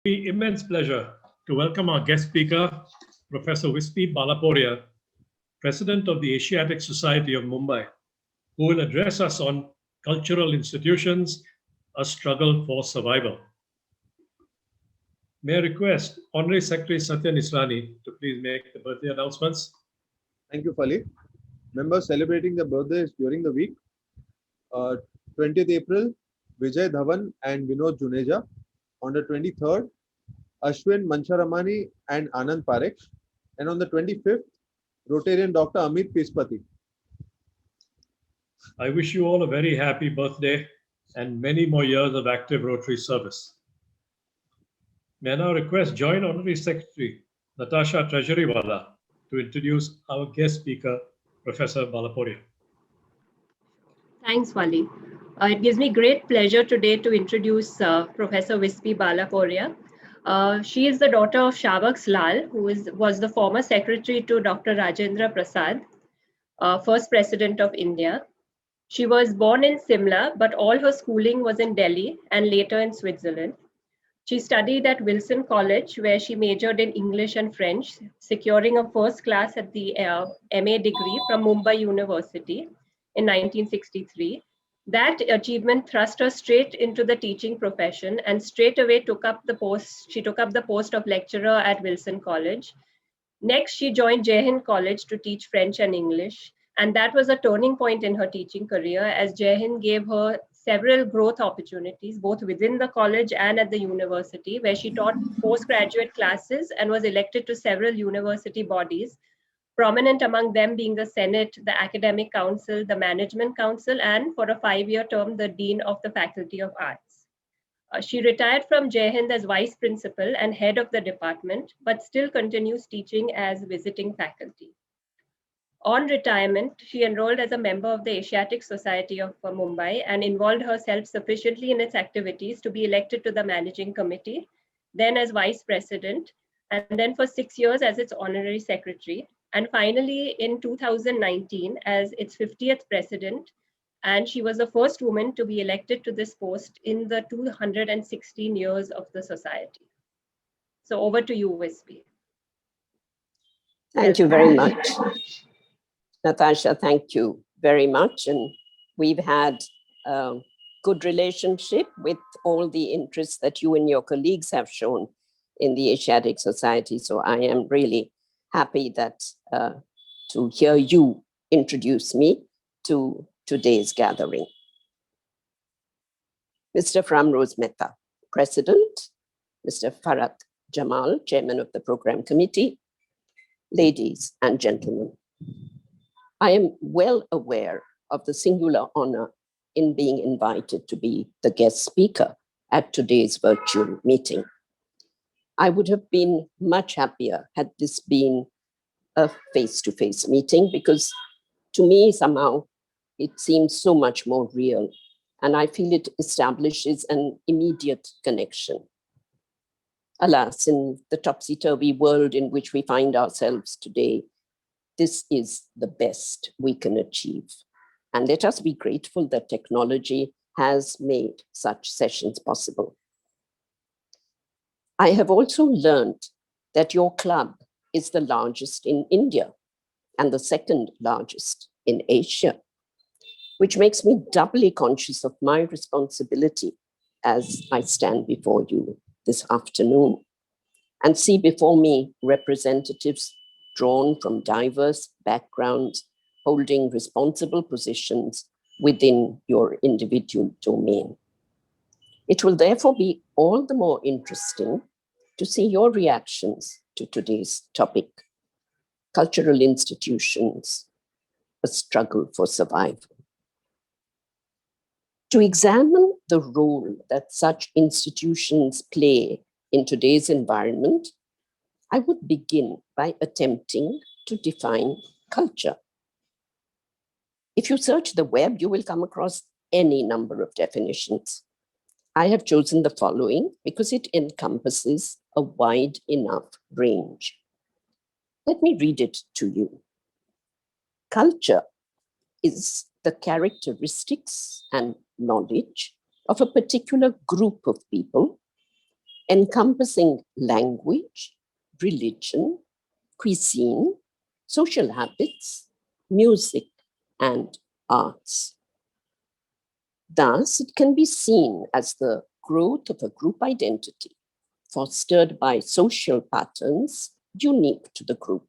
Immense pleasure to welcome our guest speaker, Professor Vispi Balaporia, President of the Asiatic Society of Mumbai, who will address us on cultural institutions, a struggle for survival. May I request Honorary Secretary Satya Nisrani to please make the birthday announcements. Thank you, Fali. Members celebrating the birthdays during the week. 20th April, Vijay Dhawan and Vinod Juneja. On the 23rd, Ashwin Mancharamani and Anand Parekh. And on the 25th, Rotarian Dr. Amit Pispati. I wish you all a very happy birthday and many more years of active Rotary service. May I now request Joint Honorary Secretary Natasha Treasurywala to introduce our guest speaker, Professor Balaporia. Thanks, Wali. It gives me great pleasure today to introduce Professor Vispi Balaporia. She is the daughter of Shavax Lal, who was the former secretary to Dr. Rajendra Prasad, first president of India. She was born in Simla, but all her schooling was in Delhi and later in Switzerland. She studied at Wilson College, where she majored in English and French, securing a first class at the MA degree from Mumbai University in 1963. That achievement thrust her straight into the teaching profession and straight away took up the post of lecturer at Wilson College. Next, she joined Jai Hind College to teach French and English. And that was a turning point in her teaching career, as Jai Hind gave her several growth opportunities, both within the college and at the university, where she taught postgraduate classes and was elected to several university bodies, prominent among them being the Senate, the Academic Council, the Management Council, and for a 5-year term, the Dean of the Faculty of Arts. She retired from Jai Hind as vice principal and head of the department, but still continues teaching as visiting faculty. On retirement, she enrolled as a member of the Asiatic Society of Mumbai and involved herself sufficiently in its activities to be elected to the managing committee, then as vice president, and then for 6 years as its honorary secretary, and finally in 2019 as its 50th president. And she was the first woman to be elected to this post in the 216 years of the society. So over to you, Vispi. Thank you very much. Natasha, thank you very much. And we've had a good relationship with all the interests that you and your colleagues have shown in the Asiatic Society. So I am really happy that to hear you introduce me to today's gathering. Mr. Framroz Mehta, President, Mr. Farhat Jamal, Chairman of the Program Committee, ladies and gentlemen. I am well aware of the singular honor in being invited to be the guest speaker at today's virtual meeting. I would have been much happier had this been a face-to-face meeting, because to me, somehow, it seems so much more real, and I feel it establishes an immediate connection. Alas, in the topsy-turvy world in which we find ourselves today, this is the best we can achieve. And let us be grateful that technology has made such sessions possible. I have also learned that your club is the largest in India and the second largest in Asia, which makes me doubly conscious of my responsibility as I stand before you this afternoon and see before me representatives drawn from diverse backgrounds, holding responsible positions within your individual domain. It will therefore be all the more interesting to see your reactions to today's topic, cultural institutions, a struggle for survival. To examine the role that such institutions play in today's environment, I would begin by attempting to define culture. If you search the web, you will come across any number of definitions. I have chosen the following because it encompasses a wide enough range. Let me read it to you. Culture is the characteristics and knowledge of a particular group of people encompassing language, religion, cuisine, social habits, music, and arts. Thus, it can be seen as the growth of a group identity fostered by social patterns unique to the group.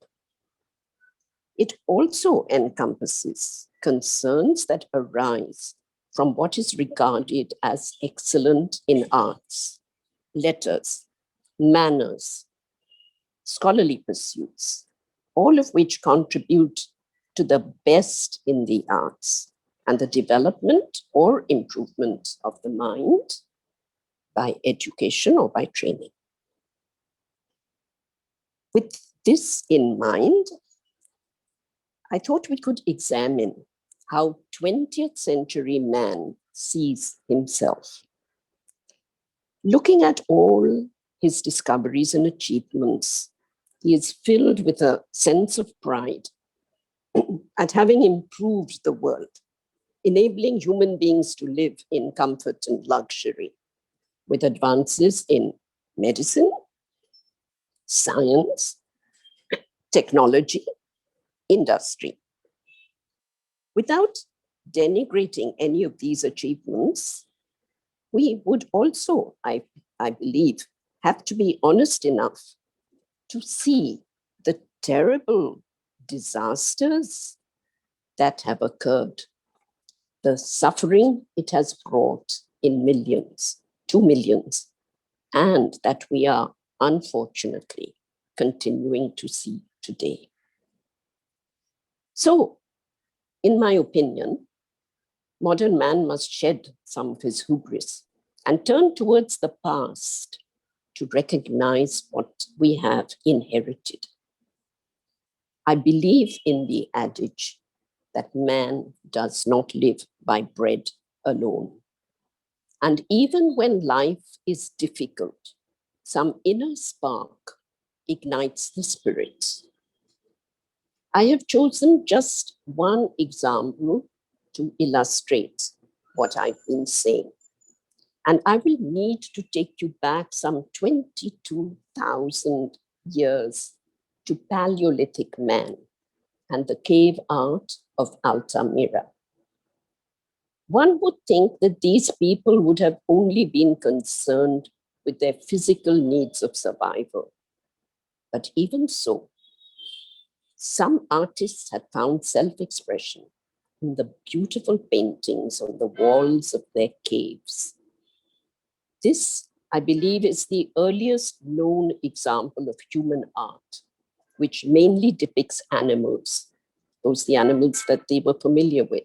It also encompasses concerns that arise from what is regarded as excellent in arts, letters, manners, scholarly pursuits, all of which contribute to the best in the arts and the development or improvement of the mind by education or by training. With this in mind, I thought we could examine how 20th century man sees himself. Looking at all his discoveries and achievements, he is filled with a sense of pride at having improved the world, enabling human beings to live in comfort and luxury with advances in medicine, science, technology, industry. Without denigrating any of these achievements, we would also, I believe, have to be honest enough to see the terrible disasters that have occurred, the suffering it has brought in millions, to millions, and that we are unfortunately continuing to see today. So, in my opinion, modern man must shed some of his hubris and turn towards the past to recognize what we have inherited. I believe in the adage that man does not live by bread alone. And even when life is difficult, some inner spark ignites the spirit. I have chosen just one example to illustrate what I've been saying. And I will need to take you back some 22,000 years to Paleolithic man and the cave art of Altamira. One would think that these people would have only been concerned with their physical needs of survival. But even so, some artists had found self-expression in the beautiful paintings on the walls of their caves. This, I believe, is the earliest known example of human art, which mainly depicts animals, those the animals that they were familiar with,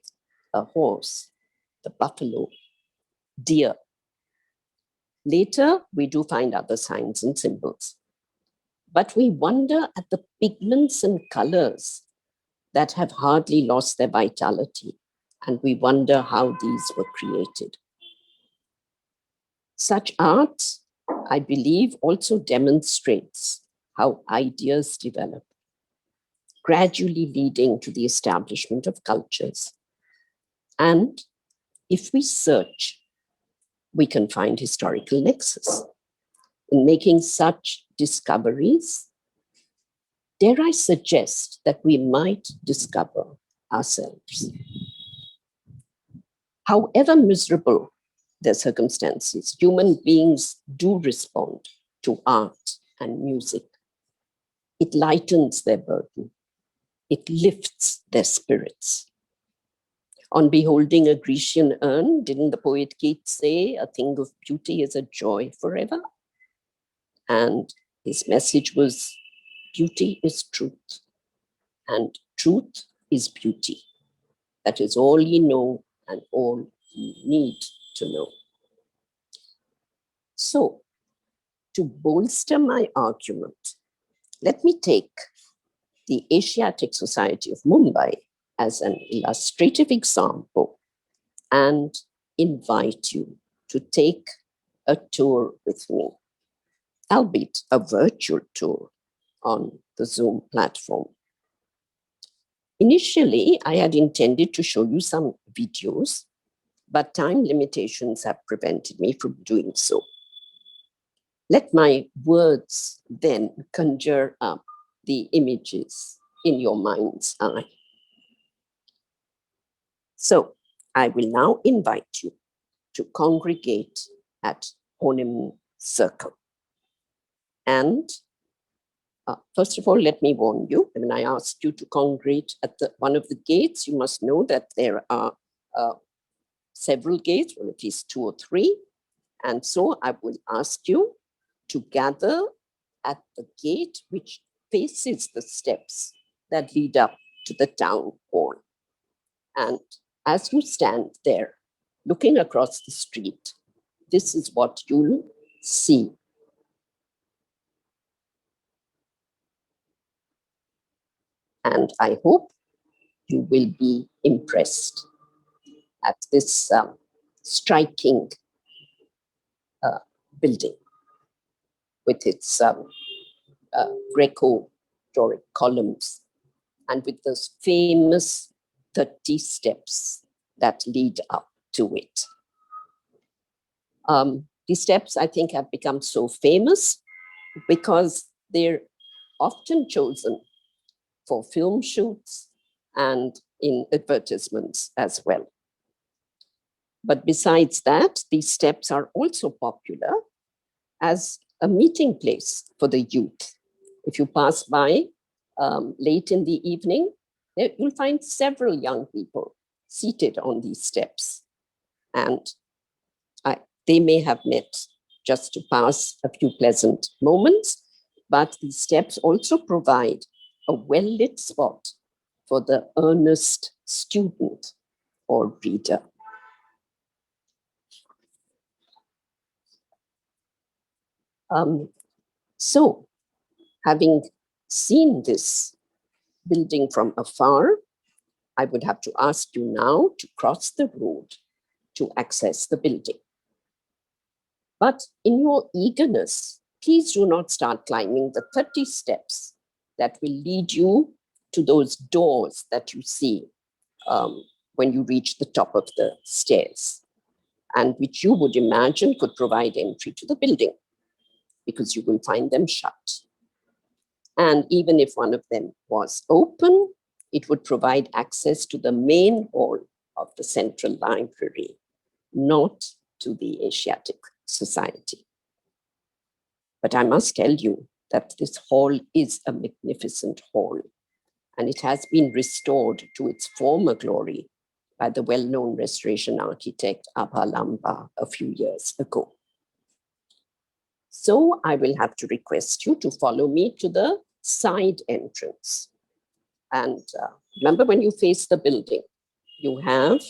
a horse, the buffalo, deer. Later, we do find other signs and symbols. But we wonder at the pigments and colors that have hardly lost their vitality, and we wonder how these were created. Such art, I believe, also demonstrates how ideas develop, gradually leading to the establishment of cultures. And if we search, we can find historical nexus. In making such discoveries, dare I suggest that we might discover ourselves. However miserable their circumstances, human beings do respond to art and music. It lightens their burden. It lifts their spirits. On beholding a Grecian urn, didn't the poet Keats say, "A thing of beauty is a joy forever"? And his message was, beauty is truth, and truth is beauty. That is all ye know and all ye need to know. So, to bolster my argument, let me take the Asiatic Society of Mumbai as an illustrative example and invite you to take a tour with me, albeit a virtual tour on the Zoom platform. Initially, I had intended to show you some videos, but time limitations have prevented me from doing so. Let my words then conjure up the images in your mind's eye. So I will now invite you to congregate at Honem Circle. And first of all, let me warn you, when I ask you to congregate at one of the gates, you must know that there are several gates, or at least 2 or 3. And so I will ask you to gather at the gate which faces the steps that lead up to the town hall. And as you stand there, looking across the street, this is what you'll see. And I hope you will be impressed at this striking building with its Greco-Doric columns and with those famous 30 steps that lead up to it. These steps, I think, have become so famous because they're often chosen for film shoots and in advertisements as well. But besides that, these steps are also popular as a meeting place for the youth. If you pass by late in the evening, you'll find several young people seated on these steps. And they may have met just to pass a few pleasant moments, but these steps also provide a well-lit spot for the earnest student or reader. So, having seen this building from afar, I would have to ask you now to cross the road to access the building. But in your eagerness, please do not start climbing the 30 steps that will lead you to those doors that you see when you reach the top of the stairs, and which you would imagine could provide entry to the building, because you will find them shut. And even if one of them was open, it would provide access to the main hall of the Central Library, not to the Asiatic Society. But I must tell you that this hall is a magnificent hall, and it has been restored to its former glory by the well-known restoration architect Abha Lamba a few years ago. So I will have to request you to follow me to the side entrance. And remember, when you face the building, you have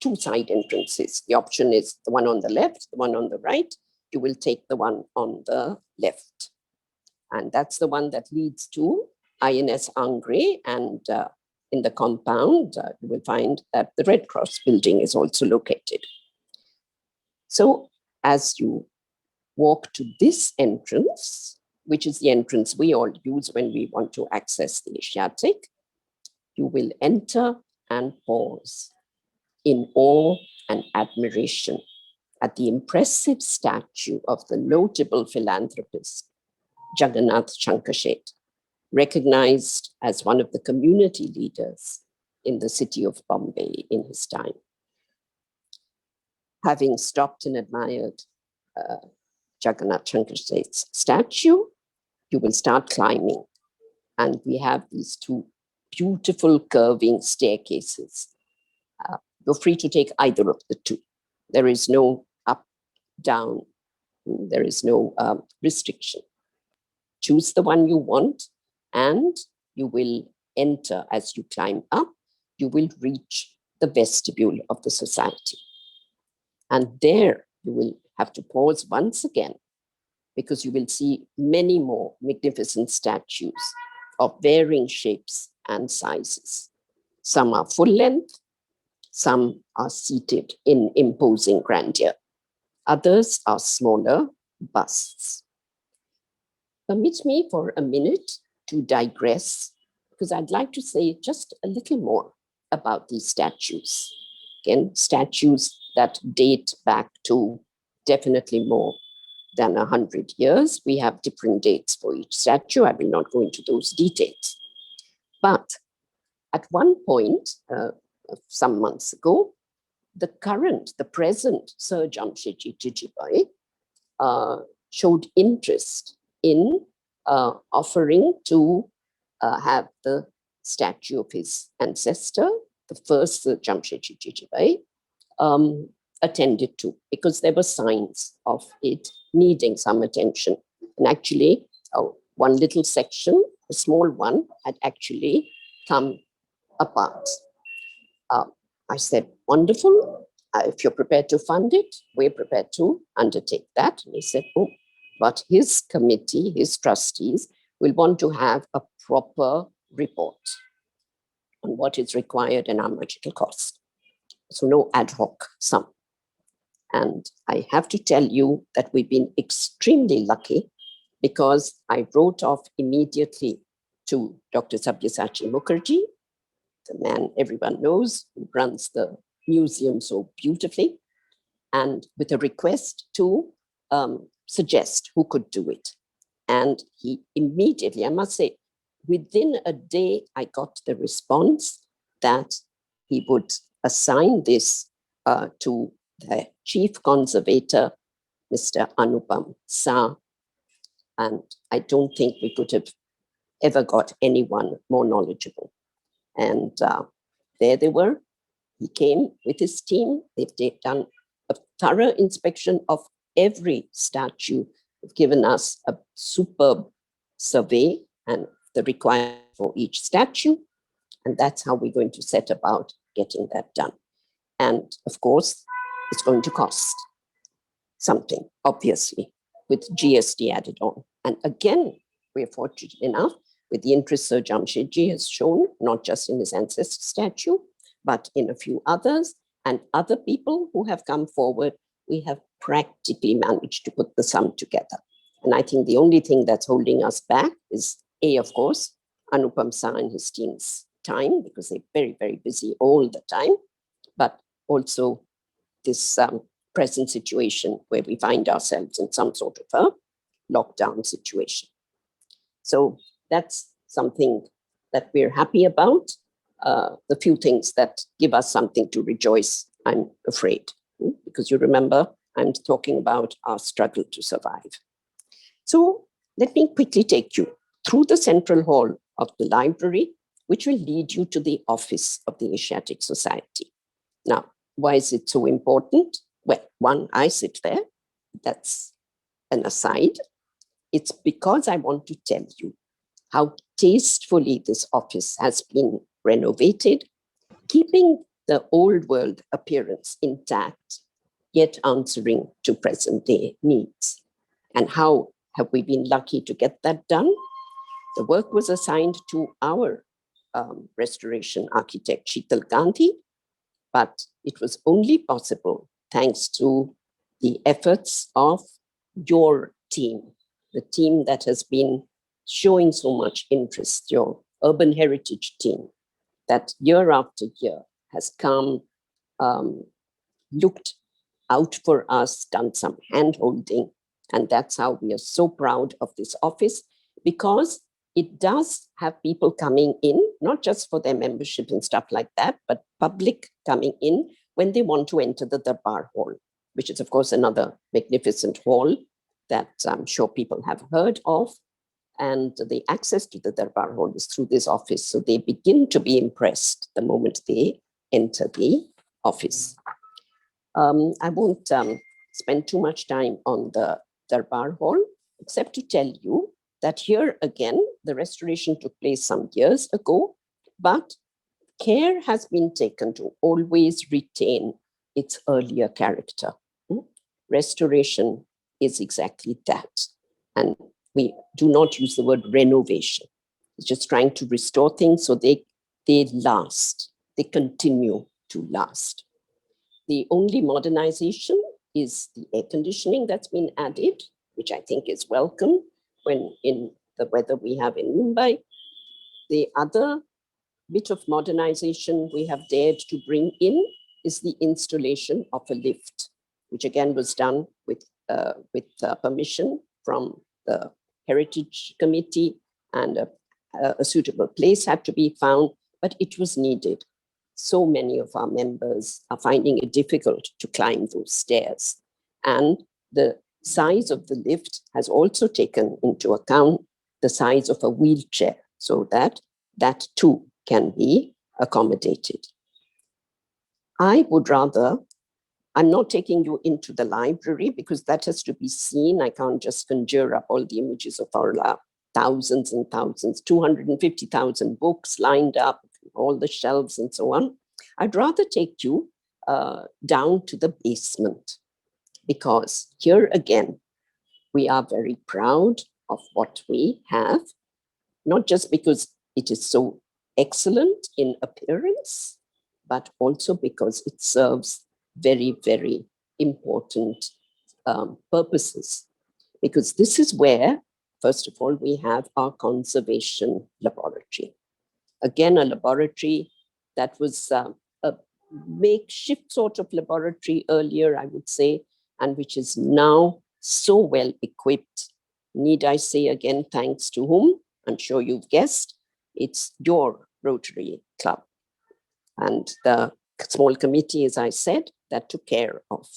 two side entrances. The option is the one on the left, the one on the right. You will take the one on the left. And that's the one that leads to INS Angre. And in the compound, you will find that the Red Cross building is also located. So as you walk to this entrance, which is the entrance we all use when we want to access the Asiatic, you will enter and pause in awe and admiration at the impressive statue of the notable philanthropist, Jagannath Shankar-Shet, recognized as one of the community leaders in the city of Bombay in his time. Having stopped and admired Jagannath Shankar-Shet's statue, you will start climbing. And we have these two beautiful curving staircases. You're free to take either of the two. There is no up, down, there is no restriction. Choose the one you want, and you will enter. As you climb up, you will reach the vestibule of the society. And there you will have to pause once again, because you will see many more magnificent statues of varying shapes and sizes. Some are full length, some are seated in imposing grandeur. Others are smaller busts. Permit me for a minute to digress, because I'd like to say just a little more about these statues. Again, statues that date back to definitely more than 100 years. We have different dates for each statue. I will not go into those details. But at one point, some months ago, the present Sir Jamshedji Jijibhai showed interest in offering to have the statue of his ancestor, the first Sir Jamshedji Jijibhai, attended to, because there were signs of it needing some attention. And actually, one little section, a small one, had actually come apart. I said, wonderful. If you're prepared to fund it, we're prepared to undertake that. And he said, oh, but his committee, his trustees, will want to have a proper report on what is required and how much it will cost. So no ad hoc sum. And I have to tell you that we've been extremely lucky, because I wrote off immediately to Dr. Sabyasachi Mukherjee, the man everyone knows who runs the museum so beautifully, and with a request to suggest who could do it. And he immediately, I must say, within a day, I got the response that he would assign this to the chief conservator, Mr. Anupam Sa. And I don't think we could have ever got anyone more knowledgeable. And there they were. He came with his team. They've done a thorough inspection of every statue. They've given us a superb survey and the requirement for each statue. And that's how we're going to set about getting that done. And of course, it's going to cost something, obviously, with GST added on. And again, we're fortunate enough with the interest Sir Jamshedji has shown, not just in his ancestor statue, but in a few others, and other people who have come forward, we have practically managed to put the sum together. And I think the only thing that's holding us back is, A, of course, Anupam Sa and his team's time, because they're very, very busy all the time, but also this present situation where we find ourselves in some sort of a lockdown situation. So that's something that we're happy about. The few things that give us something to rejoice, I'm afraid, because you remember, I'm talking about our struggle to survive. So let me quickly take you through the central hall of the library, which will lead you to the office of the Asiatic Society. Now, why is it so important? Well, one, I sit there. That's an aside. It's because I want to tell you how tastefully this office has been renovated, keeping the old world appearance intact, yet answering to present day needs. And how have we been lucky to get that done? The work was assigned to our restoration architect, Sheetal Gandhi, but it was only possible thanks to the efforts of your team, the team that has been showing so much interest, your urban heritage team, that year after year has come, looked out for us, done some hand-holding, and that's how we are so proud of this office, because it does have people coming in, not just for their membership and stuff like that, but public coming in when they want to enter the Darbar Hall, which is, of course, another magnificent hall that I'm sure people have heard of. And the access to the Darbar Hall is through this office. So they begin to be impressed the moment they enter the office. I won't spend too much time on the Darbar Hall, except to tell you that here again, the restoration took place some years ago, but care has been taken to always retain its earlier character. Restoration is exactly that. And we do not use the word renovation. It's just trying to restore things so they last, they continue to last. The only modernization is the air conditioning that's been added, which I think is welcome when in the weather we have in Mumbai. The other bit of modernization we have dared to bring in is the installation of a lift, which again was done with with permission from the Heritage Committee, and a suitable place had to be found, but it was needed. So many of our members are finding it difficult to climb those stairs. And the size of the lift has also taken into account the size of a wheelchair, so that that too can be accommodated. I would rather, I'm not taking you into the library because that has to be seen. I can't just conjure up all the images of our thousands and thousands, 250,000 books lined up, all the shelves and so on. I'd rather take you down to the basement, because here again, we are very proud of what we have, not just because it is so excellent in appearance, but also because it serves very, very important purposes. Because this is where, first of all, we have our conservation laboratory. Again, a laboratory that was a makeshift sort of laboratory earlier, I would say, and which is now so well equipped. Need I say again, thanks to whom? I'm sure you've guessed, it's your Rotary Club. And the small committee, as I said, that took care of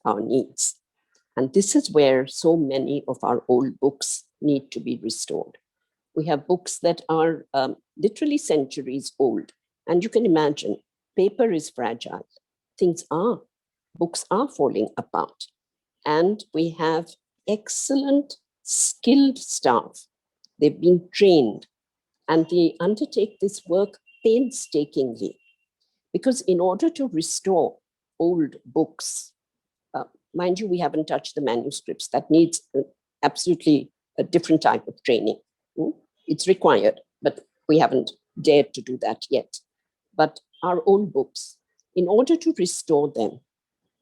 our needs. And this is where so many of our old books need to be restored. We have books that are literally centuries old. And you can imagine, paper is fragile. Books are falling apart. And we have excellent, skilled staff. They've been trained, and they undertake this work painstakingly. Because in order to restore old books, mind you, we haven't touched the manuscripts. That needs absolutely a different type of training. It's required, but we haven't dared to do that yet. But our old books, in order to restore them,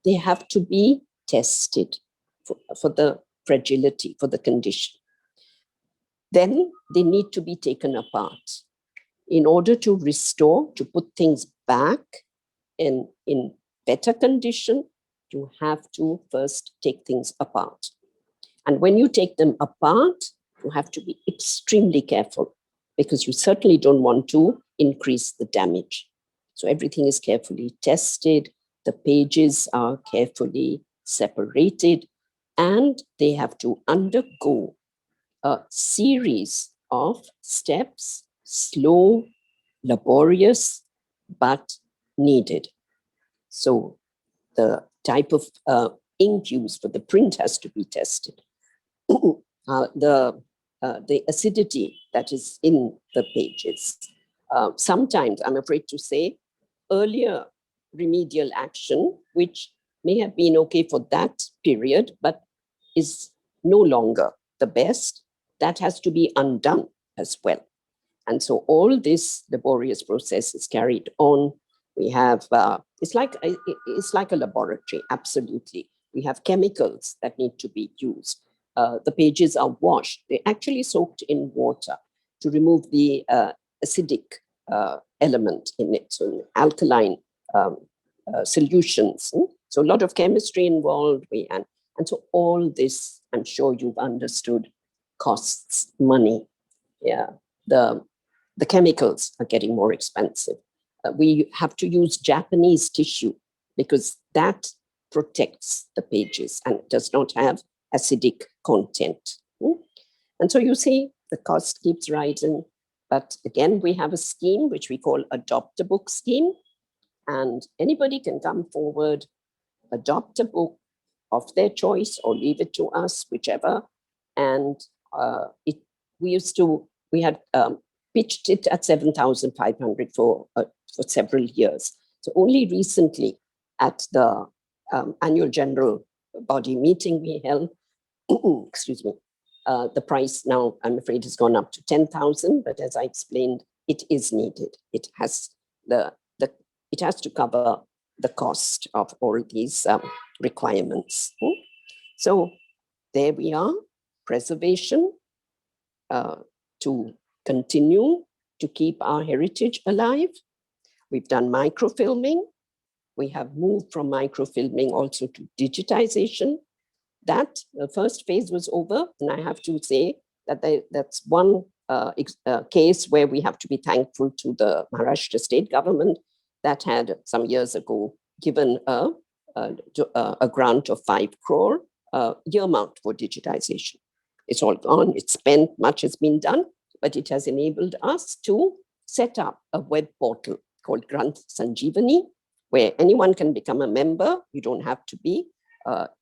they have to be tested for the fragility, for the condition. Then they need to be taken apart. In order to restore, to put things back in better condition, you have to first take things apart. And when you take them apart, you have to be extremely careful, because you certainly don't want to increase the damage. So everything is carefully tested, the pages are carefully separated, and they have to undergo a series of steps, slow, laborious, but needed. So the type of ink used for the print has to be tested. The acidity that is in the pages. Sometimes, I'm afraid to say, earlier remedial action, which may have been okay for that period, but is no longer the best, that has to be undone as well. And so all this laborious process is carried on. We have, it's like a laboratory, absolutely. We have chemicals that need to be used. The pages are washed. They're actually soaked in water to remove the acidic element in it, so alkaline solutions. So a lot of chemistry involved. And so all this, I'm sure you've understood, costs money. Yeah, the chemicals are getting more expensive. We have to use Japanese tissue because that protects the pages and does not have acidic content. And so you see, the cost keeps rising. But again, we have a scheme which we call Adopt a Book scheme. And anybody can come forward, adopt a book of their choice or leave it to us, whichever. And we had pitched it at 7,500 for several years. So only recently at the annual general body meeting we held, excuse me, the price now, I'm afraid, has gone up to 10,000, but as I explained, it is needed. It has to cover the cost of all these requirements. So there we are, preservation to continue to keep our heritage alive. We've done microfilming. We have moved from microfilming also to digitization. that the first phase was over, and I have to say that that's one case where we have to be thankful to the Maharashtra state government that had some years ago given a grant of 5 crore earmarked for digitization. It's all gone, it's spent, much has been done, but it has enabled us to set up a web portal called Granth Sanjeevani, where anyone can become a member. You don't have to be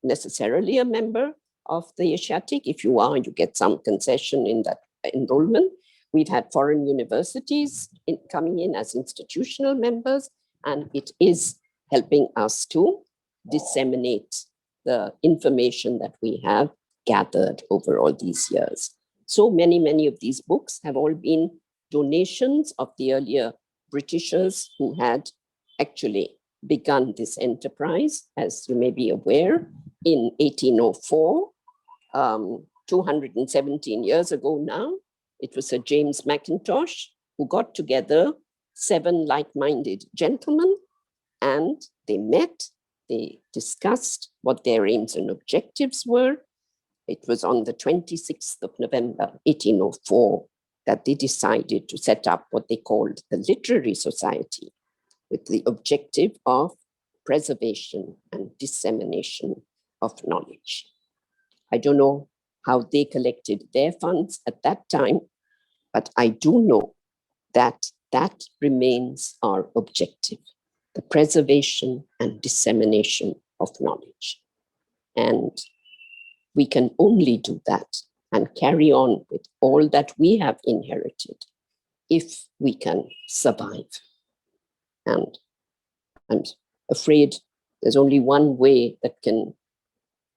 necessarily a member of the Asiatic. If you are, you get some concession in that enrollment. We've had foreign universities coming in as institutional members, and it is helping us to disseminate the information that we have gathered over all these years. So many of these books have all been donations of the earlier Britishers who had actually begun this enterprise, as you may be aware, in 1804, 217 years ago now. It was Sir James Mackintosh who got together 7 like-minded gentlemen, and they met, they discussed what their aims and objectives were. It was on the 26th of November, 1804, that they decided to set up what they called the Literary Society, with the objective of preservation and dissemination of knowledge. I don't know how they collected their funds at that time, but I do know that that remains our objective, the preservation and dissemination of knowledge. And we can only do that and carry on with all that we have inherited if we can survive. And I'm afraid there's only one way that can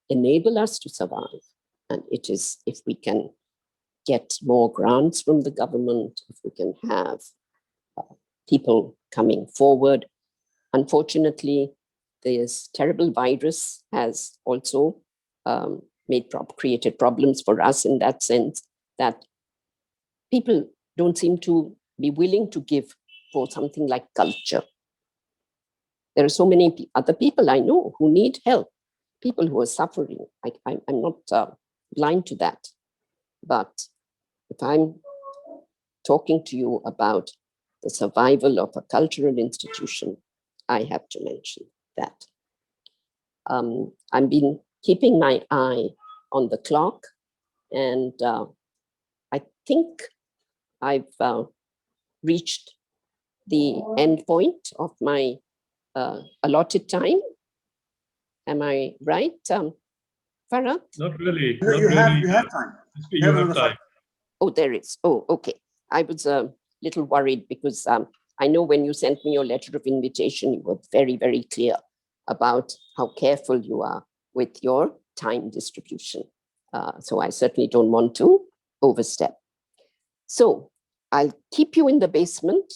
enable us to survive, and it is if we can get more grants from the government, if we can have people coming forward. Unfortunately, this terrible virus has also created problems for us in that sense, that people don't seem to be willing to give for something like culture. There are so many other people I know who need help, people who are suffering. I'm not blind to that. But if I'm talking to you about the survival of a cultural institution, I have to mention that. I've been keeping my eye on the clock, and I think I've reached the end point of my allotted time. Am I right, Farah? Not really. You, Not you have really. you have time. You have time. Oh, there is. Oh, okay. I was a little worried because I know when you sent me your letter of invitation, you were very, very clear about how careful you are with your time distribution. So I certainly don't want to overstep. So I'll keep you in the basement.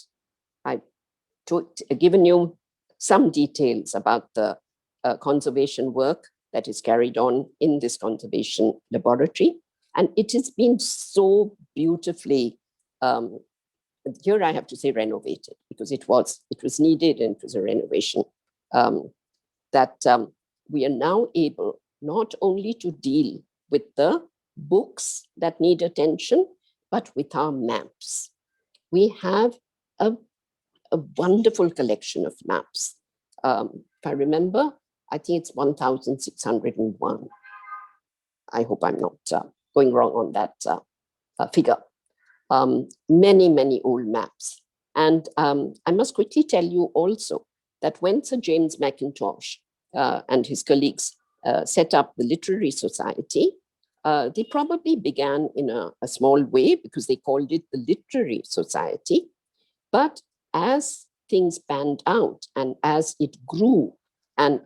I've given you some details about the conservation work that is carried on in this conservation laboratory. And it has been so beautifully, here I have to say renovated, because it was needed and it was a renovation, that we are now able not only to deal with the books that need attention, but with our maps. We have a wonderful collection of maps. If I remember, I think it's 1,601. I hope I'm not going wrong on that figure. Many old maps. And I must quickly tell you also that when Sir James Mackintosh and his colleagues set up the Literary Society, they probably began in a small way because they called it the Literary Society. But as things panned out and as it grew and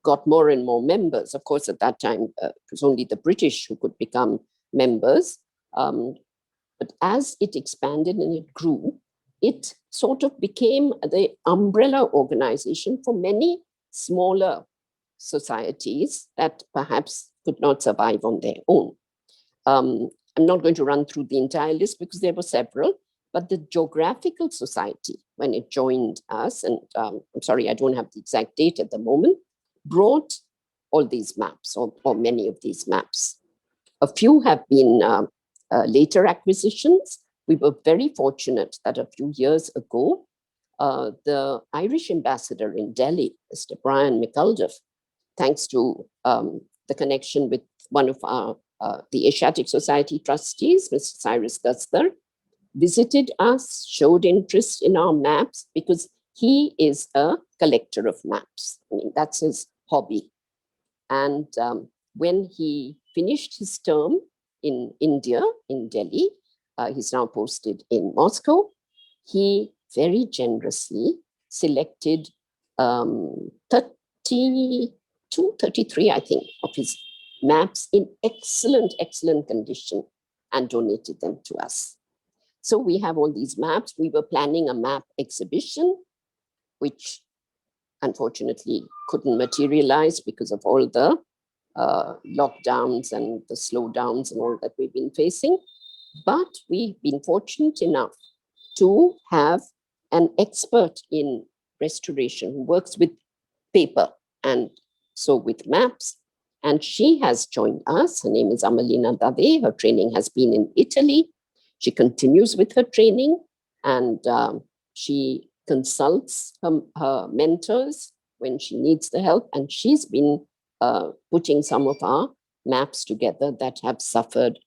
got more and more members, of course, at that time, it was only the British who could become members. But as it expanded and it grew, it sort of became the umbrella organization for many smaller societies that perhaps could not survive on their own. I'm not going to run through the entire list because there were several, but the Geographical Society, when it joined us, and I'm sorry, I don't have the exact date at the moment, brought all these maps, or many of these maps. A few have been later acquisitions. We were very fortunate that a few years ago, the Irish ambassador in Delhi, Mr. Brian McCulduff, thanks to the connection with one of our the Asiatic Society trustees, Mr. Cyrus Gasdar, visited us, showed interest in our maps because he is a collector of maps. I mean, that's his hobby. And when he finished his term in India, in Delhi, he's now posted in Moscow, he very generously selected 32, 33, I think, of his maps in excellent, excellent condition and donated them to us. So we have all these maps. We were planning a map exhibition, which unfortunately couldn't materialize because of all the lockdowns and the slowdowns and all that we've been facing. But we've been fortunate enough to have an expert in restoration who works with paper and so with maps. And she has joined us. Her name is Amalina Dave. Her training has been in Italy. She continues with her training, and she consults her mentors when she needs the help. And she's been putting some of our maps together that have suffered,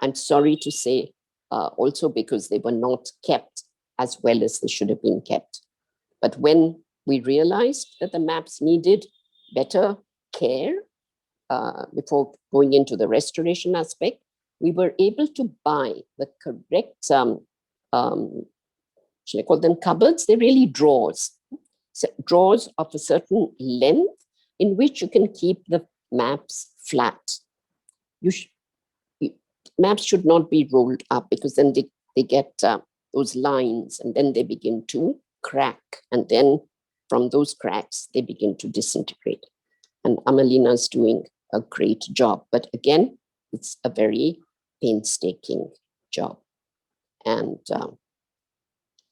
I'm sorry to say, also because they were not kept as well as they should have been kept. But when we realized that the maps needed better care before going into the restoration aspect, we were able to buy the correct, shall I call them cupboards? They're really drawers. So drawers of a certain length in which you can keep the maps flat. Maps should not be rolled up because then they get those lines and then they begin to crack. And then from those cracks, they begin to disintegrate. And Amalina is doing a great job. But again, it's a very painstaking job. And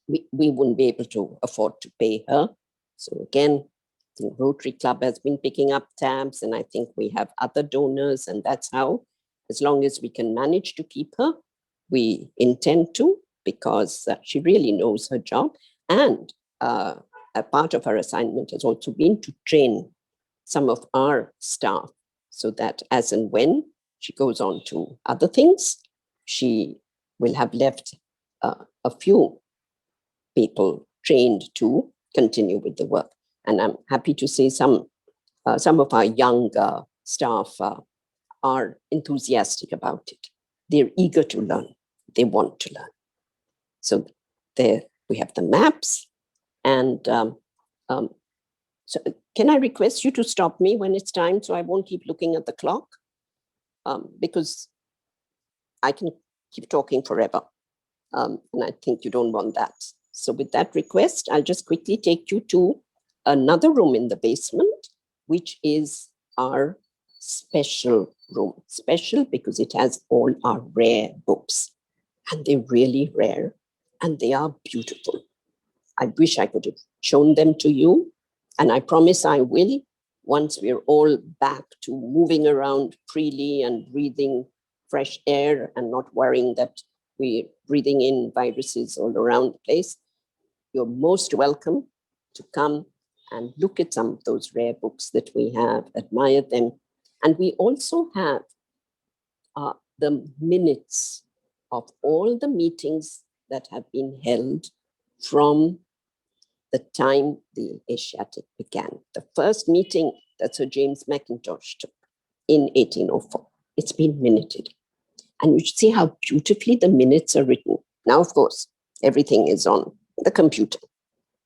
we wouldn't be able to afford to pay her. So again, the Rotary Club has been picking up tabs, and I think we have other donors, and that's how, as long as we can manage to keep her, we intend to, because she really knows her job. And a part of her assignment has also been to train some of our staff so that as and when she goes on to other things, she will have left a few people trained to continue with the work. And I'm happy to say some of our young staff are enthusiastic about it. They're eager to learn. They want to learn. So there we have the maps. And so can I request you to stop me when it's time so I won't keep looking at the clock? Because I can keep talking forever. And I think you don't want that. So with that request, I'll just quickly take you to another room in the basement, which is our special room. Special because it has all our rare books. And they're really rare and they are beautiful. I wish I could have shown them to you. And I promise I will once we're all back to moving around freely and breathing fresh air and not worrying that we're breathing in viruses all around the place. You're most welcome to come and look at some of those rare books that we have, admire them. And we also have the minutes of all the meetings that have been held from the time the Asiatic began. The first meeting that Sir James Mackintosh took in 1804. It's been minuted. And you should see how beautifully the minutes are written. Now, of course, everything is on the computer.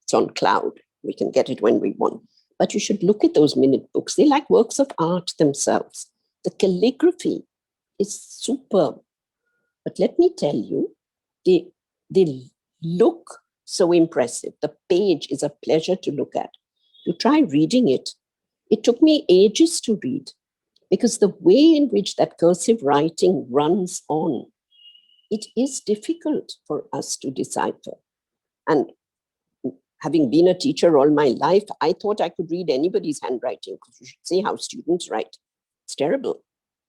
It's on cloud. We can get it when we want. But you should look at those minute books. They're like works of art themselves. The calligraphy is superb. But let me tell you, they look so impressive. The page is a pleasure to look at. You try reading it. It took me ages to read because the way in which that cursive writing runs on, it is difficult for us to decipher. And having been a teacher all my life, I thought I could read anybody's handwriting, because you should see how students write. It's terrible.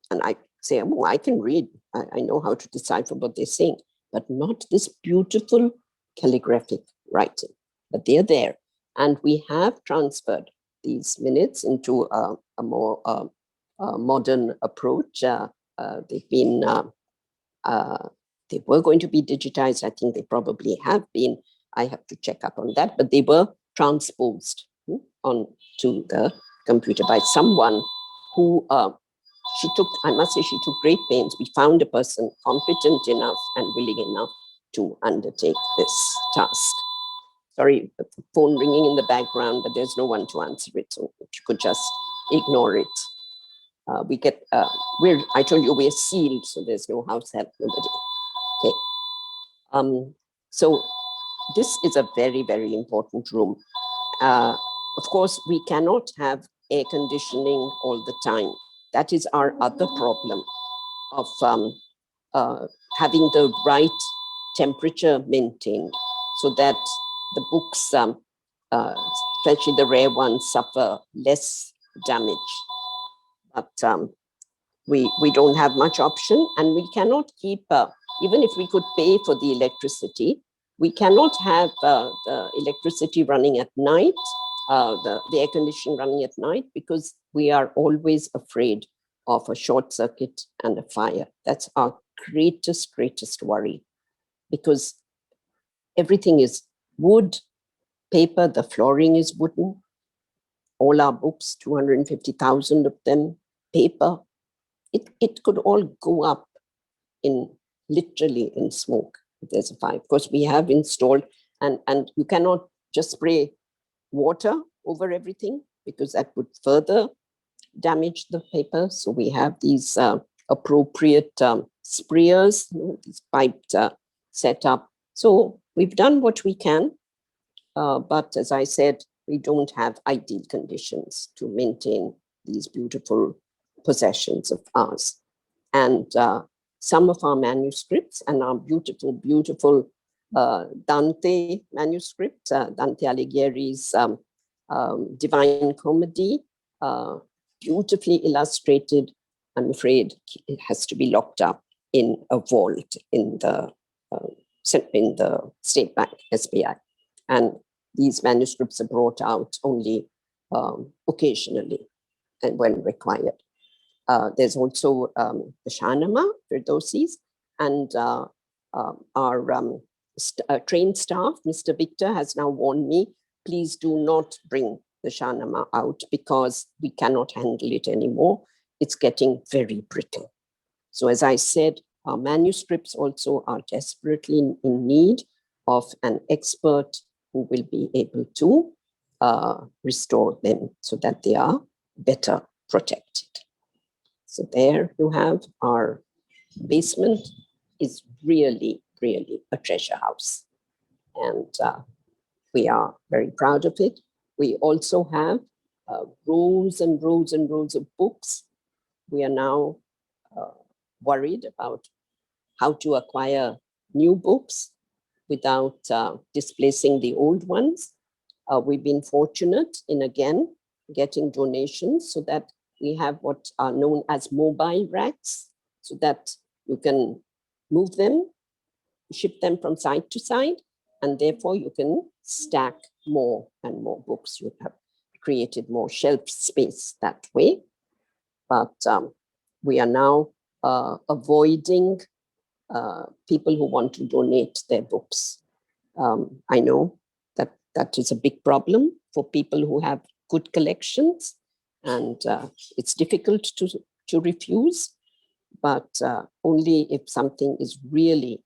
And I say, oh, I can read. I know how to decipher what they're saying, but not this beautiful calligraphic writing. But they're there. And we have transferred these minutes into a more modern approach. They've been, they were going to be digitized. I think they probably have been. I have to check up on that, but they were transposed onto the computer by someone who I must say, she took great pains. We found a person competent enough and willing enough to undertake this task. Sorry, the phone ringing in the background, but there's no one to answer it, so if you could just ignore it. I told you we're sealed, so there's no house help, nobody. Okay. So this is a very, very important room. Of course, we cannot have air conditioning all the time. That is our other problem of having the right temperature maintained so that the books, especially the rare ones, suffer less damage. But we don't have much option, and we cannot keep, even if we could pay for the electricity, we cannot have the electricity running at night, the air conditioning running at night, because we are always afraid of a short circuit and a fire. That's our greatest worry, because everything is wood, paper, the flooring is wooden, all our books, 250,000 of them, paper. It could all go up literally in smoke if there's a fire. Of course, we have installed, and you cannot just spray water over everything, because that would further damage the paper. So we have these appropriate sprayers, these piped set up. So we've done what we can, but as I said, we don't have ideal conditions to maintain these beautiful possessions of ours. And some of our manuscripts and our beautiful Dante manuscript, Dante Alighieri's Divine Comedy, beautifully illustrated. I'm afraid it has to be locked up in a vault in the State Bank, SBI. And these manuscripts are brought out only occasionally and when required. There's also the Shahnama, Firdausi's, and our trained staff, Mr. Victor, has now warned me, please do not bring the Shahnama out because we cannot handle it anymore. It's getting very brittle. So as I said, our manuscripts also are desperately in need of an expert who will be able to restore them so that they are better protected. So there you have our basement is really, really a treasure house. And we are very proud of it. We also have rows and rows and rows of books. We are now worried about how to acquire new books without displacing the old ones. We've been fortunate in, again, getting donations so that we have what are known as mobile racks, so that you can move them, ship them from side to side, and therefore you can stack more and more books. You have created more shelf space that way. But we are now avoiding people who want to donate their books. I know that that is a big problem for people who have good collections, and it's difficult to refuse, but only if something is really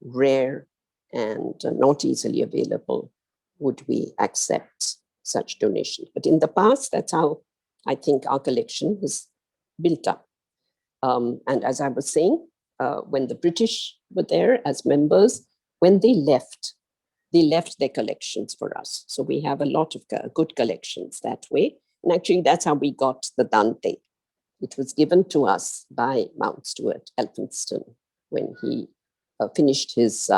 rare and not easily available would we accept such donations. But in the past, that's how I think our collection has built up. And as I was saying, when the British were there as members, when they left their collections for us. So we have a lot of good collections that way. And actually, that's how we got the Dante. It was given to us by Mount Stuart Elphinstone when he finished his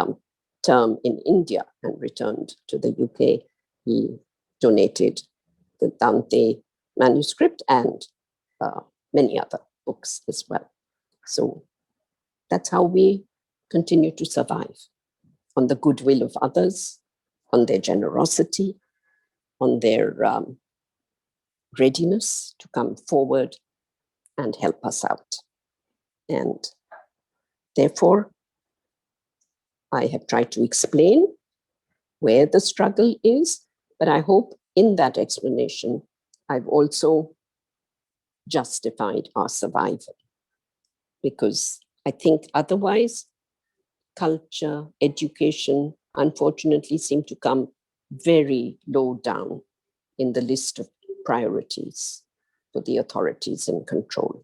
term in India and returned to the UK he donated the Dante manuscript and many other books as well. So that's how we continue to survive, on the goodwill of others, on their generosity, on their readiness to come forward and help us out. And therefore, I have tried to explain where the struggle is, but I hope in that explanation, I've also justified our survival. Because I think otherwise, culture, education, unfortunately, seem to come very low down in the list of priorities for the authorities in control.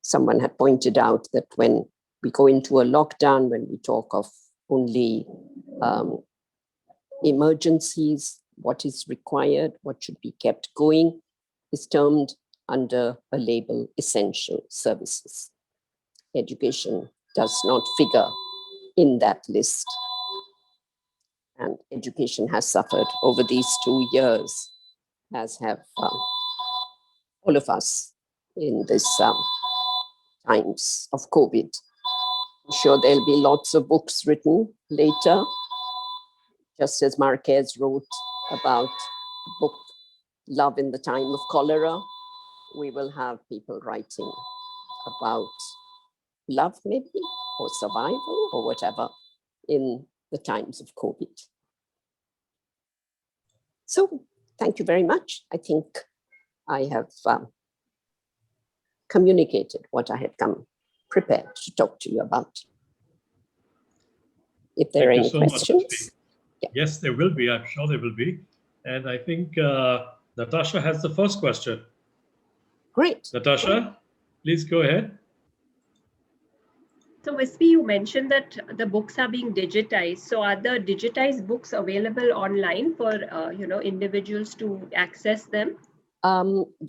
Someone had pointed out that when we go into a lockdown, when we talk of only emergencies, what is required, what should be kept going, is termed under a label essential services. Education does not figure in that list. And education has suffered over these 2 years, as have all of us in this times of COVID. I'm sure there'll be lots of books written later, just as Marquez wrote about the book Love in the Time of Cholera. We will have people writing about love, maybe, or survival, or whatever, in the times of COVID. So thank you very much. I think I have communicated what I had come prepared to talk to you about. If there Thank are you any so much, questions. Vispi. Yes, there will be. I'm sure there will be. And I think Natasha has the first question. Great. Natasha, please go ahead. So Vispi, you mentioned that the books are being digitized. So are the digitized books available online for individuals to access them?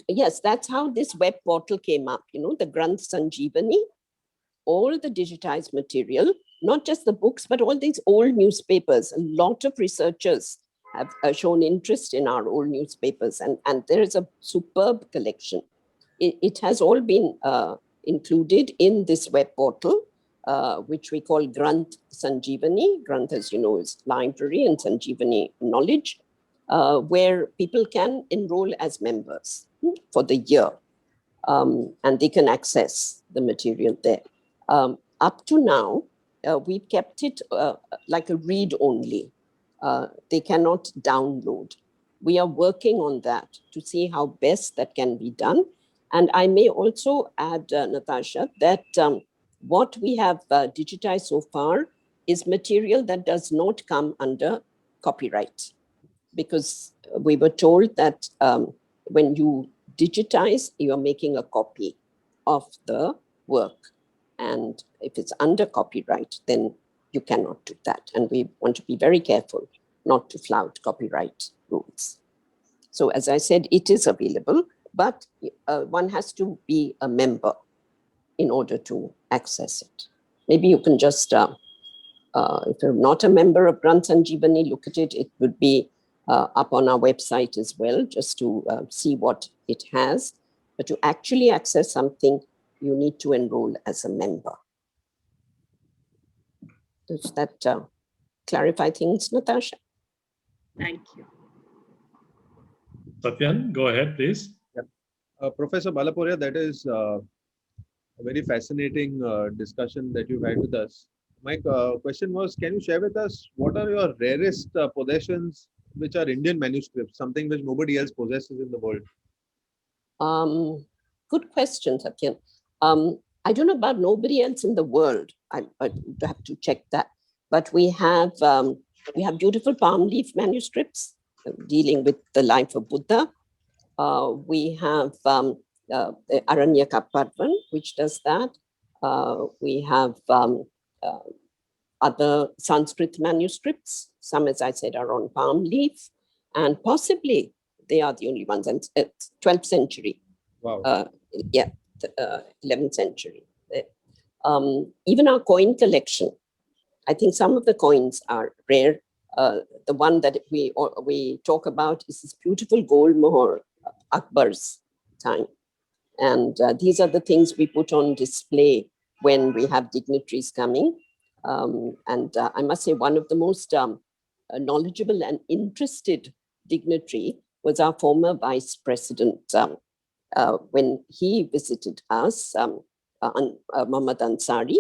Yes, that's how this web portal came up, the Granth Sanjeevani, all the digitized material, not just the books, but all these old newspapers. A lot of researchers have shown interest in our old newspapers, and there is a superb collection. It has all been included in this web portal, which we call Granth Sanjeevani. Granth, as you know, is library, and Sanjeevani, knowledge, where people can enroll as members for the year, and they can access the material there. Up to now, we've kept it like a read-only. They cannot download. We are working on that to see how best that can be done. And I may also add, Natasha, that what we have digitized so far is material that does not come under copyright, because we were told that when you digitize, you're making a copy of the work. And if it's under copyright, then you cannot do that. And we want to be very careful not to flout copyright rules. So as I said, it is available, but one has to be a member in order to access it. Maybe you can just, if you're not a member of Granth Sanjeevani, look at it. It would be up on our website as well, just to see what it has. But to actually access something, you need to enroll as a member. Does that clarify things, Natasha? Thank you. Satyan, go ahead, please. Professor Balaporia, that is a very fascinating discussion that you've had with us. My question was, can you share with us what are your rarest possessions which are Indian manuscripts, something which nobody else possesses in the world? Good question, Satyan. I don't know about nobody else in the world. I have to check that. But we have beautiful palm leaf manuscripts dealing with the life of Buddha. We have the Aranyaka Parvan, which does that. We have other Sanskrit manuscripts. Some, as I said, are on palm leaf, and possibly they are the only ones. And 12th century. Wow. 11th century. Even our coin collection, I think some of the coins are rare The one that we talk about is this beautiful gold mohur, Akbar's time. And these are the things we put on display when we have dignitaries coming. I must say one of the most knowledgeable and interested dignitary was our former Vice President. When he visited us, Muhammad Ansari,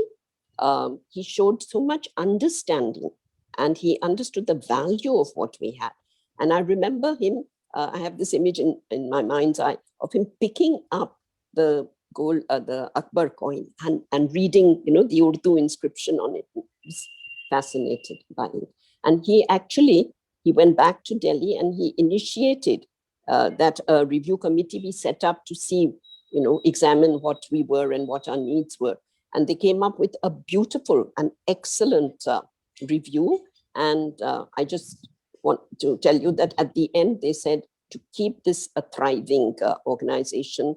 he showed so much understanding and he understood the value of what we had. And I remember him, I have this image in my mind's eye of him picking up the gold, the Akbar coin and reading, the Urdu inscription on it. He was fascinated by it. And he went back to Delhi and he initiated that a review committee be set up to see, examine what we were and what our needs were. And they came up with a beautiful and excellent review. And I just want to tell you that at the end, they said to keep this a thriving organization,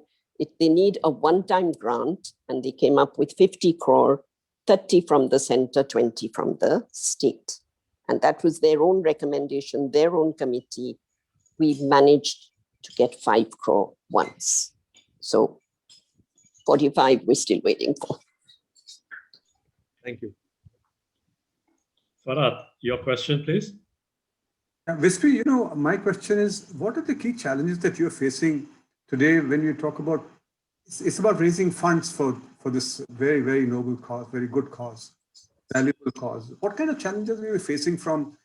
they need a one-time grant, and they came up with 50 crore, 30 from the center, 20 from the state. And that was their own recommendation, their own committee. We managed to get 5 crore once. So 45 we're still waiting for. Thank you. Farhad, your question, please. Vispi, my question is, what are the key challenges that you're facing today when you talk about, it's about raising funds for this very, very noble cause, very good cause, valuable cause. What kind of challenges are you facing from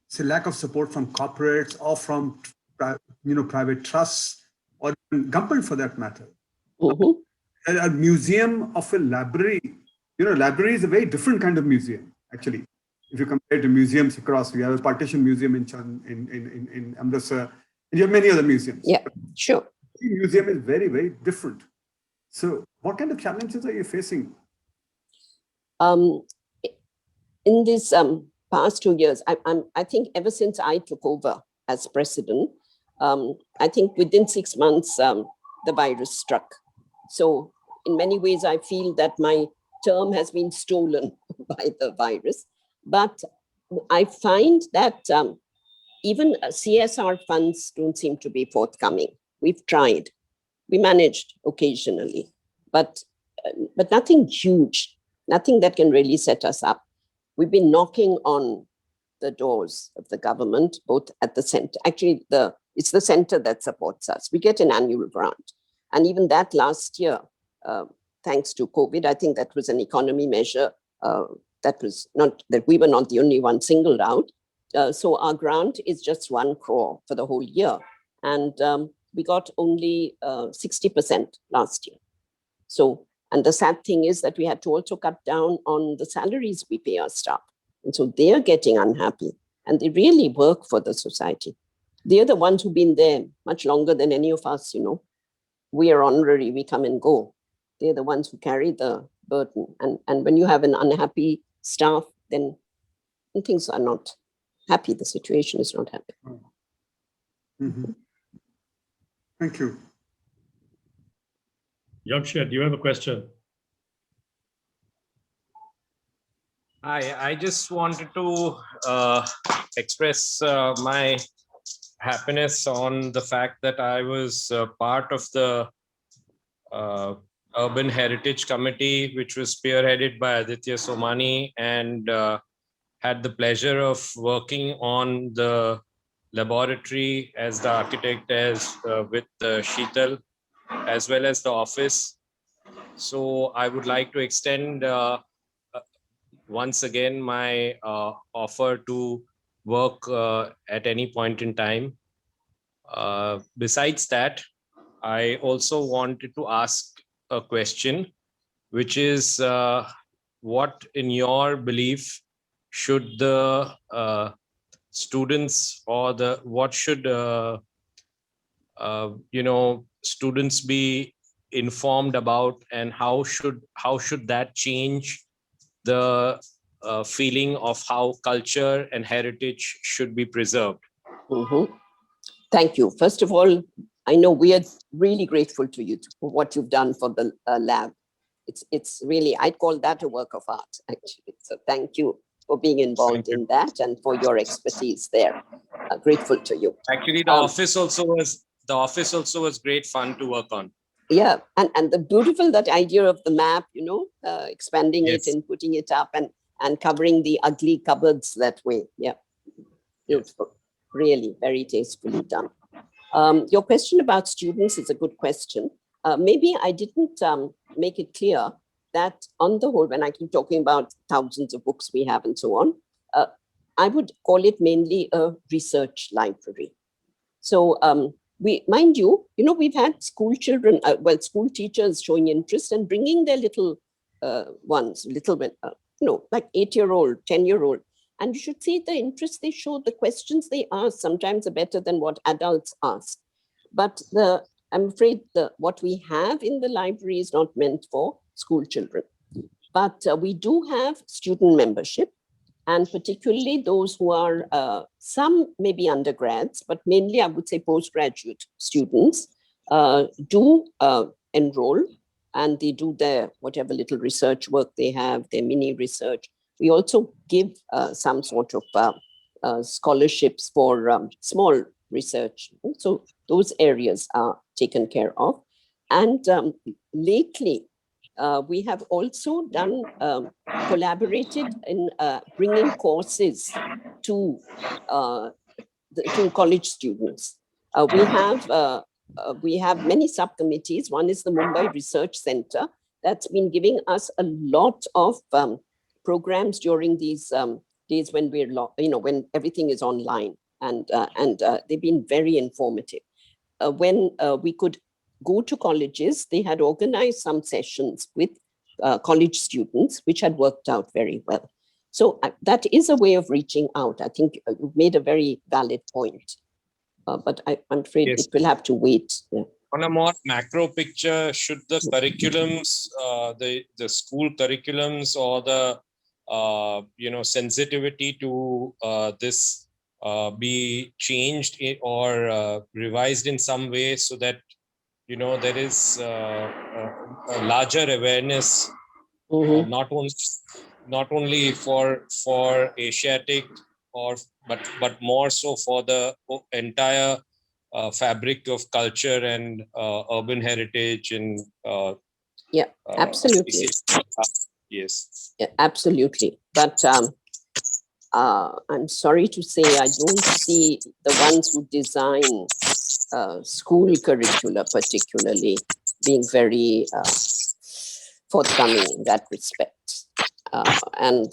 say, lack of support from corporates or from, private trusts or government for that matter? Mm-hmm. A museum of a library, library is a very different kind of museum, actually. If you compare to museums across, we have a partition museum in Amritsar, and you have many other museums. Yeah, sure. The museum is very, very different. So what kind of challenges are you facing? In this past 2 years, I think ever since I took over as president, I think within 6 months, the virus struck. So in many ways, I feel that my term has been stolen by the virus. But I find that even CSR funds don't seem to be forthcoming. We've tried. We managed occasionally, but nothing huge, nothing that can really set us up. We've been knocking on the doors of the government, both at the center. Actually, it's the center that supports us. We get an annual grant. And even that last year, thanks to COVID, I think that was an economy measure. That was not that we were not the only one singled out. So our grant is just 1 crore for the whole year. And we got only 60% last year. So, and the sad thing is that we had to also cut down on the salaries we pay our staff. And so they're getting unhappy and they really work for the society. They're the ones who've been there much longer than any of us, We are honorary, we come and go. They're the ones who carry the burden. And when you have an unhappy staff, then things are not happy. The situation is not happy. Mm-hmm. Thank you. Yamshed, do you have a question? I just wanted to express my happiness on the fact that I was part of the Urban Heritage Committee, which was spearheaded by Aditya Somani, and had the pleasure of working on the laboratory as the architect with Sheetal, as well as the office. So I would like to extend once again my offer to work at any point in time. Besides that, I also wanted to ask a question, which is what, in your belief, should the students or what should students be informed about, and how should that change the feeling of how culture and heritage should be preserved? Mm-hmm. Thank you. First of all, I know we are really grateful to you for what you've done for the lab. It's really, I'd call that a work of art, actually. So thank you for being involved in that and for your expertise there. Grateful to you. Actually, the office also was great fun to work on. Yeah, and the beautiful, that idea of the map, expanding Yes. it and putting it up and covering the ugly cupboards that way. Yeah, beautiful. Really, very tastefully done. Your question about students is a good question. Maybe I didn't make it clear that on the whole, when I keep talking about thousands of books we have and so on, I would call it mainly a research library. So mind you, we've had school children, school teachers showing interest and bringing their little ones, like 8-year-old, 10-year-old. And you should see the interest they show, the questions they ask sometimes are better than what adults ask. But I'm afraid what we have in the library is not meant for school children. But we do have student membership, and particularly those who are, some maybe undergrads, but mainly I would say postgraduate students do enroll, and they do their whatever little research work they have, their mini research. We also give some sort of scholarships for small research. So those areas are taken care of. And lately, we have also done collaborated in bringing courses to college students. We have many subcommittees. One is the Mumbai Research Center that's been giving us a lot of programs during these days when when everything is online, and they've been very informative. When we could go to colleges, they had organized some sessions with college students, which had worked out very well. So that is a way of reaching out. I think you made a very valid point, but I'm afraid Yes. it will have to wait. Yeah. On a more macro picture, should the curriculums, the school curriculums, or the sensitivity to this be changed or revised in some way, so that there is a larger awareness, Mhm. not only for Asiatic, but more so for the entire fabric of culture and urban heritage and Yeah, absolutely. Yes. Yeah, absolutely. But I'm sorry to say, I don't see the ones who design school curricula particularly being very forthcoming in that respect. And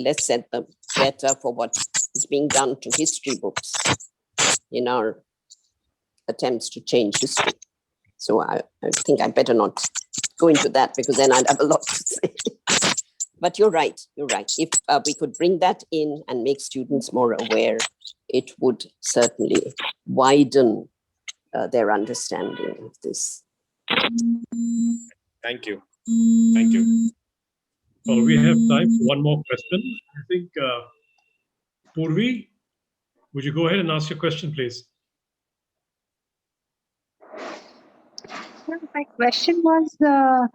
let's set the better for what is being done to history books in our attempts to change history. So I think I better not go into that, because then I'd have a lot to say. But you're right. If we could bring that in and make students more aware, it would certainly widen their understanding of this. Thank you. Well, we have time for one more question. I think, Purvi, would you go ahead and ask your question, please? My question was, the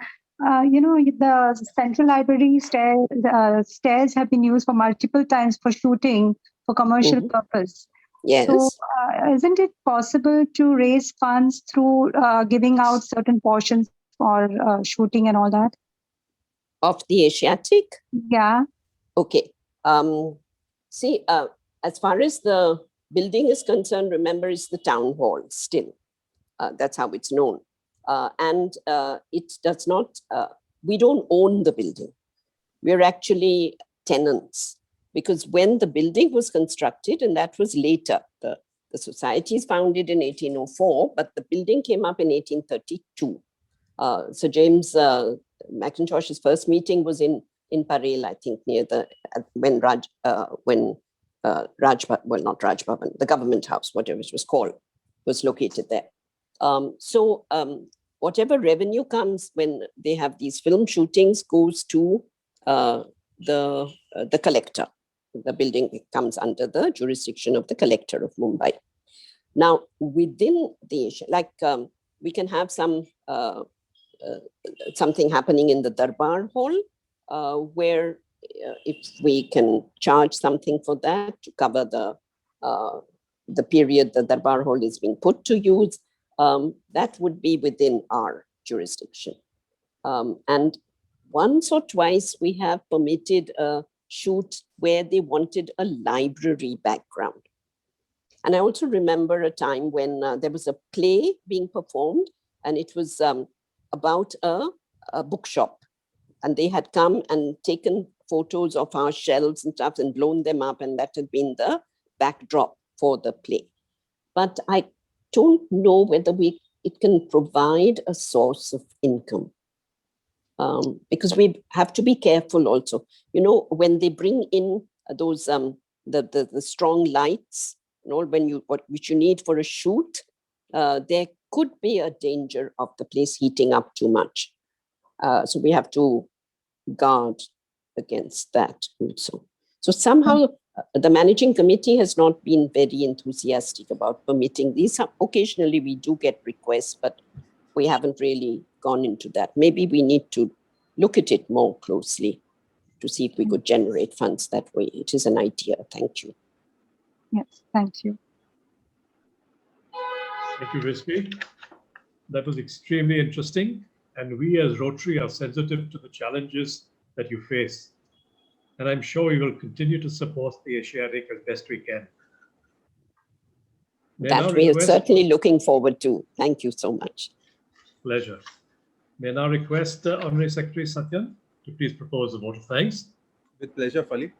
Central Library stairs have been used for multiple times for shooting for commercial purpose. Yes. So isn't it possible to raise funds through giving out certain portions for shooting and all that? Of the Asiatic? Yeah. Okay. See, as far as the building is concerned, remember, it's the town hall still. That's how it's known. And it does not, we don't own the building. We're actually tenants, because when the building was constructed, and that was later, the society is founded in 1804, but the building came up in 1832. So James Mackintosh's first meeting was in Parel, I think, near the, not Raj Bhavan, the government house, whatever it was called, was located there. So whatever revenue comes when they have these film shootings goes to the collector. The building comes under the jurisdiction of the collector of Mumbai. Now, within the, we can have something happening in the Darbar Hall, where if we can charge something for that to cover the period that Darbar Hall is being put to use, that would be within our jurisdiction. And once or twice we have permitted a shoot where they wanted a library background. And I also remember a time when there was a play being performed, and it was about a bookshop. And they had come and taken photos of our shelves and stuff and blown them up, and that had been the backdrop for the play. But I don't know whether it can provide a source of income. Because we have to be careful also. You know, when they bring in those the strong lights, you know, which you need for a shoot, there could be a danger of the place heating up too much. So we have to guard against that also. So somehow the managing committee has not been very enthusiastic about permitting these. Occasionally we do get requests, but we haven't really gone into that. Maybe we need to look at it more closely to see if we could generate funds that way. It is an idea. Thank you. Yes, thank you. Thank you, Vispi. That was extremely interesting. And we as Rotary are sensitive to the challenges that you face. And I'm sure we will continue to support the Asiatic as best we can. That we are certainly looking forward to. Thank you so much. Pleasure. May I now request Honorary Secretary Satyan to please propose a vote of thanks. With pleasure, Fali.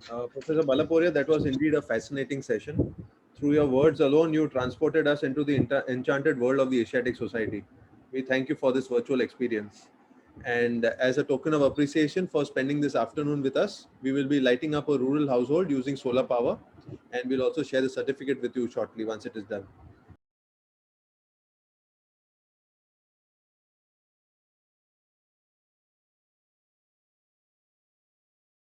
Professor Balaporia, that was indeed a fascinating session. Through your words alone, you transported us into the enchanted world of the Asiatic Society. We thank you for this virtual experience. And as a token of appreciation for spending this afternoon with us, we will be lighting up a rural household using solar power. And we'll also share the certificate with you shortly once it is done.